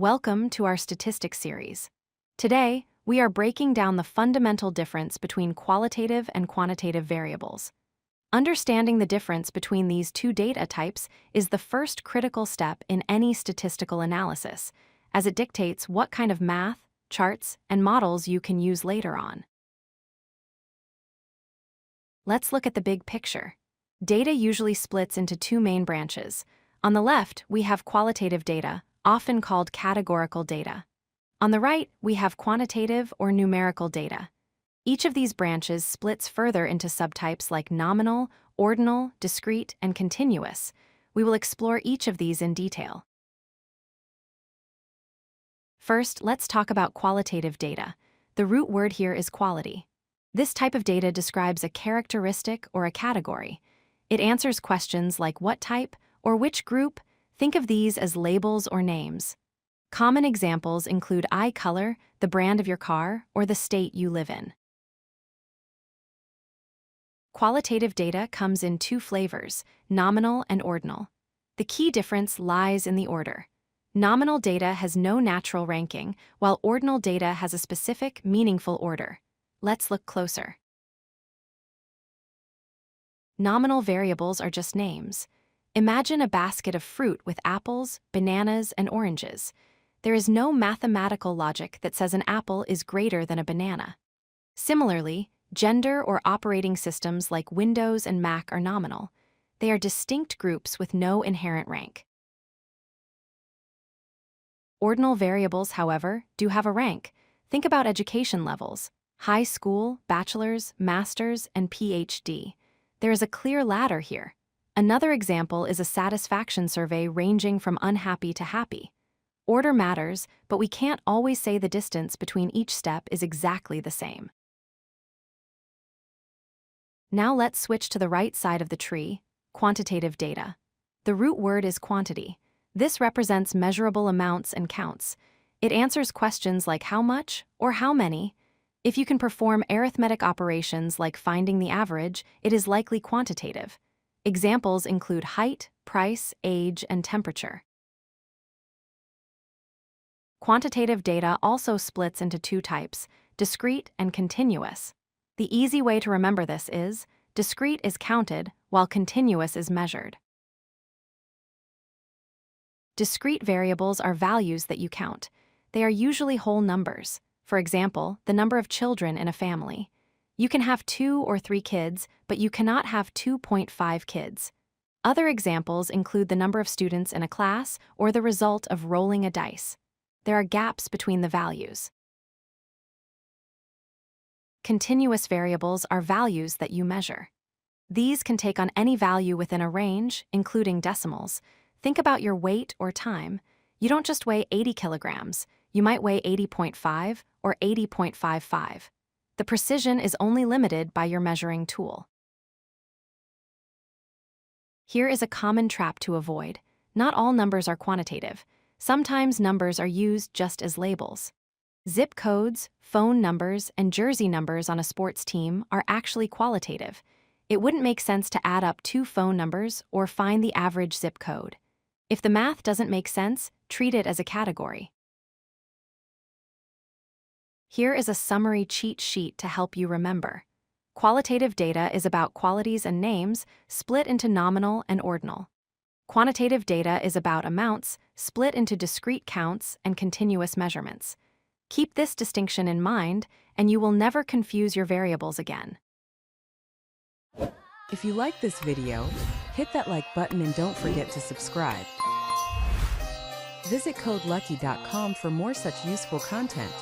Welcome to our statistics series. Today, we are breaking down the fundamental difference between qualitative and quantitative variables. Understanding the difference between these two data types is the first critical step in any statistical analysis, as it dictates what kind of math, charts, and models you can use later on. Let's look at the big picture. Data usually splits into two main branches. On the left, we have qualitative data, often called categorical data. On the right, we have quantitative or numerical data. Each of these branches splits further into subtypes like nominal, ordinal, discrete, and continuous. We will explore each of these in detail. First, let's talk about qualitative data. The root word here is quality. This type of data describes a characteristic or a category. It answers questions like what type or which group. Think of these as labels or names. Common examples include eye color, the brand of your car, or the state you live in. Qualitative data comes in two flavors, nominal and ordinal. The key difference lies in the order. Nominal data has no natural ranking, while ordinal data has a specific, meaningful order. Let's look closer. Nominal variables are just names. Imagine a basket of fruit with apples, bananas, and oranges. There is no mathematical logic that says an apple is greater than a banana. Similarly, gender or operating systems like Windows and Mac are nominal. They are distinct groups with no inherent rank. Ordinal variables, however, do have a rank. Think about education levels: high school, bachelor's, master's, and PhD. There is a clear ladder here. Another example is a satisfaction survey ranging from unhappy to happy. Order matters, but we can't always say the distance between each step is exactly the same. Now let's switch to the right side of the tree, quantitative data. The root word is quantity. This represents measurable amounts and counts. It answers questions like how much or how many. If you can perform arithmetic operations like finding the average, it is likely quantitative. Examples include height, price, age, and temperature. Quantitative data also splits into two types, discrete and continuous. The easy way to remember this is, discrete is counted, while continuous is measured. Discrete variables are values that you count. They are usually whole numbers. For example, the number of children in a family. You can have 2 or 3 kids, but you cannot have 2.5 kids. Other examples include the number of students in a class or the result of rolling a dice. There are gaps between the values. Continuous variables are values that you measure. These can take on any value within a range, including decimals. Think about your weight or time. You don't just weigh 80 kilograms. You might weigh 80.5 or 80.55. The precision is only limited by your measuring tool. Here is a common trap to avoid. Not all numbers are quantitative. Sometimes numbers are used just as labels. Zip codes, phone numbers, and jersey numbers on a sports team are actually qualitative. It wouldn't make sense to add up 2 phone numbers or find the average zip code. If the math doesn't make sense, treat it as a category. Here is a summary cheat sheet to help you remember. Qualitative data is about qualities and names, split into nominal and ordinal. Quantitative data is about amounts, split into discrete counts and continuous measurements. Keep this distinction in mind, and you will never confuse your variables again. If you like this video, hit that like button and don't forget to subscribe. Visit codelucky.com for more such useful content.